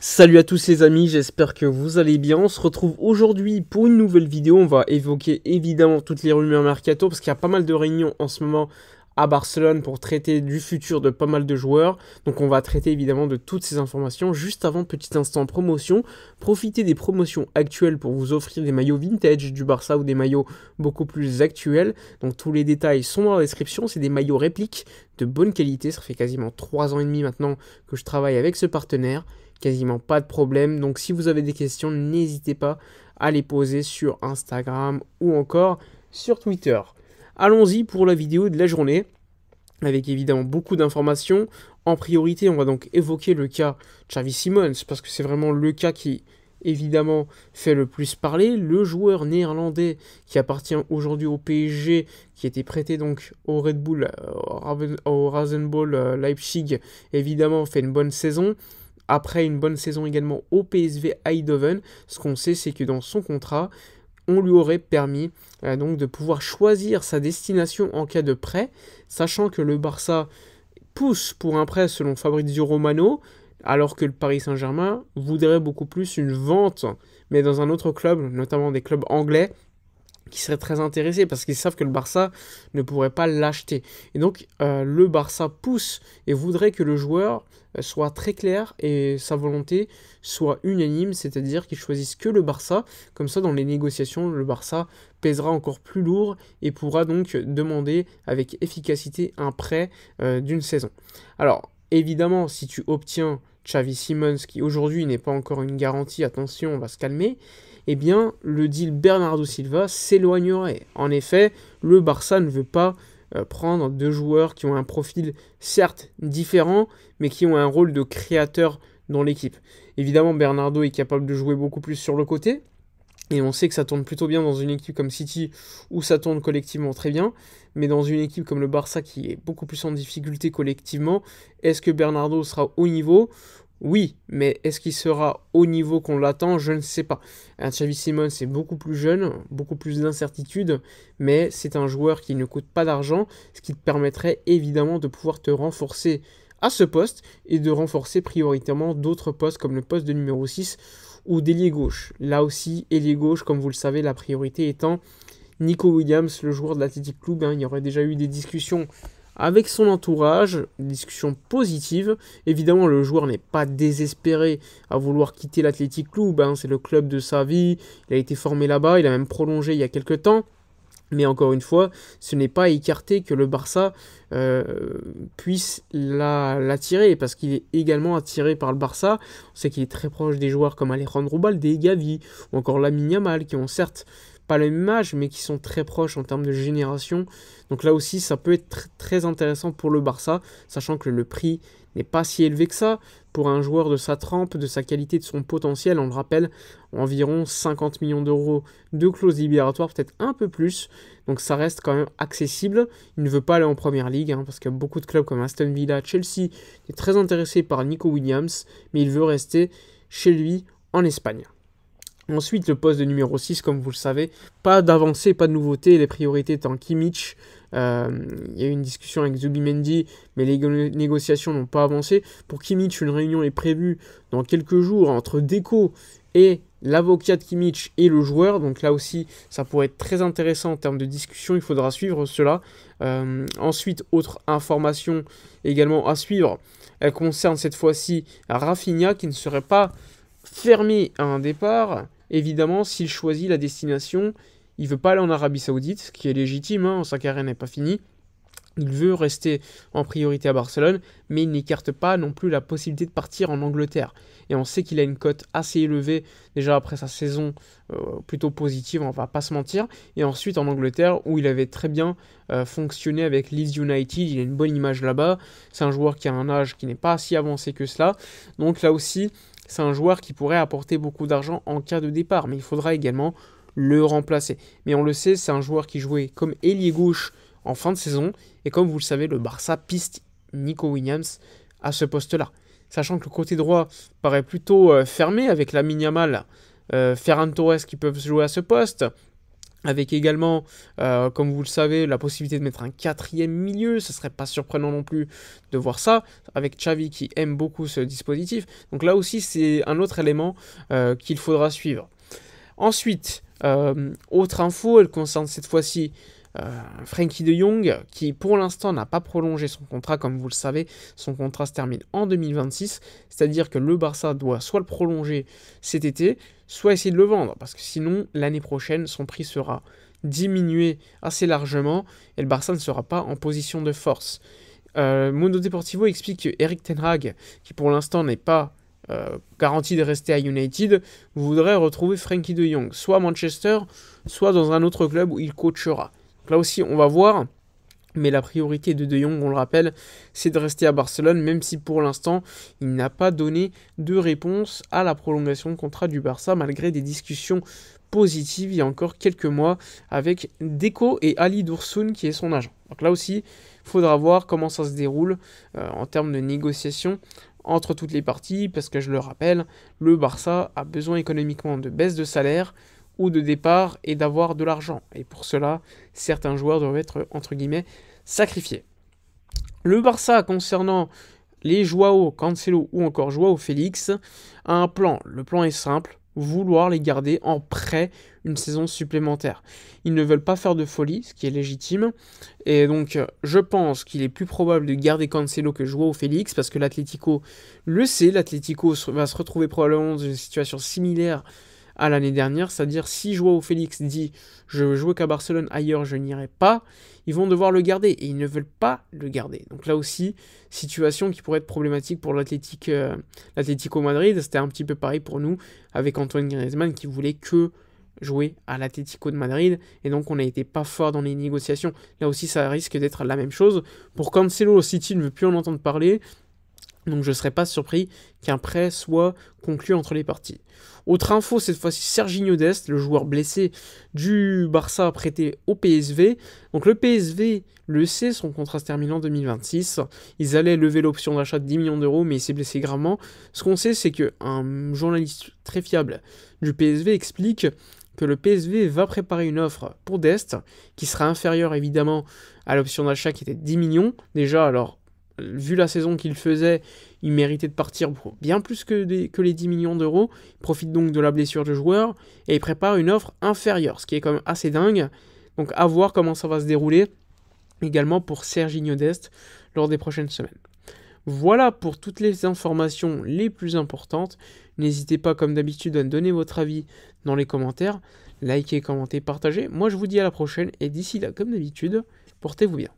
Salut à tous les amis, j'espère que vous allez bien. On se retrouve aujourd'hui pour une nouvelle vidéo. On va évoquer évidemment toutes les rumeurs mercato parce qu'il y a pas mal de réunions en ce moment à Barcelone pour traiter du futur de pas mal de joueurs. Donc on va traiter évidemment de toutes ces informations. Juste avant, petit instant promotion. Profitez des promotions actuelles pour vous offrir des maillots vintage du Barça ou des maillots beaucoup plus actuels. Donc tous les détails sont dans la description. C'est des maillots répliques de bonne qualité. Ça fait quasiment 3 ans et demi maintenant que je travaille avec ce partenaire. Quasiment pas de problème. Donc si vous avez des questions, n'hésitez pas à les poser sur Instagram ou encore sur Twitter. Allons-y pour la vidéo de la journée, avec évidemment beaucoup d'informations. En priorité, on va donc évoquer le cas Xavi Simons, parce que c'est vraiment le cas qui, évidemment, fait le plus parler. Le joueur néerlandais qui appartient aujourd'hui au PSG, qui a été prêté donc au Red Bull, au Rasenball Leipzig, évidemment, fait une bonne saison. Après une bonne saison également au PSV Eindhoven, ce qu'on sait, c'est que dans son contrat, on lui aurait permis donc de pouvoir choisir sa destination en cas de prêt, sachant que le Barça pousse pour un prêt selon Fabrizio Romano, alors que le Paris Saint-Germain voudrait beaucoup plus une vente, mais dans un autre club, notamment des clubs anglais, qui seraient très intéressés parce qu'ils savent que le Barça ne pourrait pas l'acheter. Et donc le Barça pousse et voudrait que le joueur soit très clair et sa volonté soit unanime, c'est-à-dire qu'il choisisse que le Barça. Comme ça, dans les négociations, le Barça pèsera encore plus lourd et pourra donc demander avec efficacité un prêt d'une saison. Alors, évidemment, si tu obtiens Xavi Simons, qui aujourd'hui n'est pas encore une garantie, attention, on va se calmer, eh bien, le deal Bernardo Silva s'éloignerait. En effet, le Barça ne veut pas prendre deux joueurs qui ont un profil certes différent, mais qui ont un rôle de créateur dans l'équipe. Évidemment, Bernardo est capable de jouer beaucoup plus sur le côté, et on sait que ça tourne plutôt bien dans une équipe comme City, où ça tourne collectivement très bien, mais dans une équipe comme le Barça, qui est beaucoup plus en difficulté collectivement, est-ce que Bernardo sera au niveau ? Oui, mais est-ce qu'il sera au niveau qu'on l'attend? Je ne sais pas. Xavi Simons est beaucoup plus jeune, beaucoup plus d'incertitudes, mais c'est un joueur qui ne coûte pas d'argent, ce qui te permettrait évidemment de pouvoir te renforcer à ce poste et de renforcer prioritairement d'autres postes comme le poste de numéro 6 ou d'ailier gauche. Là aussi, ailier gauche, comme vous le savez, la priorité étant Nico Williams, le joueur de l'Athletic Club. Il y aurait déjà eu des discussions avec son entourage, une discussion positive. Évidemment, le joueur n'est pas désespéré à vouloir quitter l'Athletic Club, c'est le club de sa vie, il a été formé là-bas, il a même prolongé il y a quelques temps. Mais encore une fois, ce n'est pas écarté que le Barça puisse l'attirer, parce qu'il est également attiré par le Barça. On sait qu'il est très proche des joueurs comme Alejandro Balde, Gavi, ou encore Lamine Yamal, qui ont certes pas le même âge, mais qui sont très proches en termes de génération. Donc là aussi, ça peut être très intéressant pour le Barça, sachant que le prix n'est pas si élevé que ça. Pour un joueur de sa trempe, de sa qualité, de son potentiel, on le rappelle, environ 50 millions d'euros de clause libératoire, peut-être un peu plus. Donc ça reste quand même accessible. Il ne veut pas aller en première ligue, parce qu'il y a beaucoup de clubs comme Aston Villa, Chelsea, qui est très intéressé par Nico Williams, mais il veut rester chez lui en Espagne. Ensuite, le poste de numéro 6, comme vous le savez, pas d'avancée, pas de nouveauté, les priorités étant Kimmich. Il y a eu une discussion avec Zubimendi, mais les négociations n'ont pas avancé. Pour Kimmich, une réunion est prévue dans quelques jours entre Deco et l'avocat de Kimmich et le joueur. Donc là aussi, ça pourrait être très intéressant en termes de discussion, il faudra suivre cela. Ensuite, autre information également à suivre, elle concerne cette fois-ci Rafinha, qui ne serait pas fermé à un départ. Évidemment, s'il choisit la destination, il ne veut pas aller en Arabie Saoudite, ce qui est légitime, sa carrière n'est pas finie. Il veut rester en priorité à Barcelone, mais il n'écarte pas non plus la possibilité de partir en Angleterre. Et on sait qu'il a une cote assez élevée, déjà après sa saison plutôt positive, on va pas se mentir. Et ensuite en Angleterre, où il avait très bien fonctionné avec Leeds United, il a une bonne image là-bas. C'est un joueur qui a un âge qui n'est pas si avancé que cela. Donc là aussi, c'est un joueur qui pourrait apporter beaucoup d'argent en cas de départ, mais il faudra également le remplacer. Mais on le sait, c'est un joueur qui jouait comme ailier gauche en fin de saison, et comme vous le savez, le Barça piste Nico Williams à ce poste-là. Sachant que le côté droit paraît plutôt fermé avec Lamine Yamal, Ferran Torres qui peuvent jouer à ce poste, avec également, comme vous le savez, la possibilité de mettre un quatrième milieu. Ce serait pas surprenant non plus de voir ça, avec Xavi qui aime beaucoup ce dispositif. Donc là aussi, c'est un autre élément qu'il faudra suivre. Ensuite, autre info, elle concerne cette fois-ci Frenkie de Jong, qui pour l'instant n'a pas prolongé son contrat, comme vous le savez, son contrat se termine en 2026, c'est-à-dire que le Barça doit soit le prolonger cet été, soit essayer de le vendre, parce que sinon, l'année prochaine, son prix sera diminué assez largement, et le Barça ne sera pas en position de force. Mundo Deportivo explique que Erik ten Hag, qui pour l'instant n'est pas garanti de rester à United, voudrait retrouver Frenkie de Jong, soit à Manchester, soit dans un autre club où il coachera. Là aussi, on va voir, mais la priorité de Jong, on le rappelle, c'est de rester à Barcelone, même si pour l'instant, il n'a pas donné de réponse à la prolongation de contrat du Barça, malgré des discussions positives il y a encore quelques mois avec Deco et Ali Dursun, qui est son agent. Donc là aussi, il faudra voir comment ça se déroule en termes de négociation entre toutes les parties, parce que je le rappelle, le Barça a besoin économiquement de baisse de salaire, ou de départ et d'avoir de l'argent. Et pour cela, certains joueurs doivent être, entre guillemets, sacrifiés. Le Barça, concernant les Joao Cancelo ou encore Joao Félix, a un plan. Le plan est simple, vouloir les garder en prêt une saison supplémentaire. Ils ne veulent pas faire de folie, ce qui est légitime. Et donc, je pense qu'il est plus probable de garder Cancelo que Joao Félix, parce que l'Atlético le sait. L'Atlético va se retrouver probablement dans une situation similaire à l'année dernière, c'est-à-dire si Joao Félix dit « je veux jouer qu'à Barcelone, ailleurs je n'irai pas », ils vont devoir le garder, et ils ne veulent pas le garder. Donc là aussi, situation qui pourrait être problématique pour l'Atlético Madrid. C'était un petit peu pareil pour nous, avec Antoine Griezmann qui voulait que jouer à l'Atlético de Madrid, et donc on n'a été pas fort dans les négociations. Là aussi, ça risque d'être la même chose. Pour Cancelo, City ne veut plus en entendre parler, donc je ne serais pas surpris qu'un prêt soit conclu entre les parties. Autre info, cette fois-ci, Serginho Dest, le joueur blessé du Barça prêté au PSV. Donc le PSV le sait, son contrat se termine en 2026. Ils allaient lever l'option d'achat de 10 millions d'euros, mais il s'est blessé gravement. Ce qu'on sait, c'est qu'un journaliste très fiable du PSV explique que le PSV va préparer une offre pour Dest, qui sera inférieure évidemment à l'option d'achat qui était de 10 millions. Déjà, alors, vu la saison qu'il faisait, il méritait de partir pour bien plus que les 10 millions d'euros. Il profite donc de la blessure du joueur et il prépare une offre inférieure, ce qui est quand même assez dingue. Donc à voir comment ça va se dérouler également pour Serginho Dest lors des prochaines semaines. Voilà pour toutes les informations les plus importantes. N'hésitez pas comme d'habitude à donner votre avis dans les commentaires. Likez, commentez, partagez. Moi je vous dis à la prochaine et d'ici là comme d'habitude, portez-vous bien.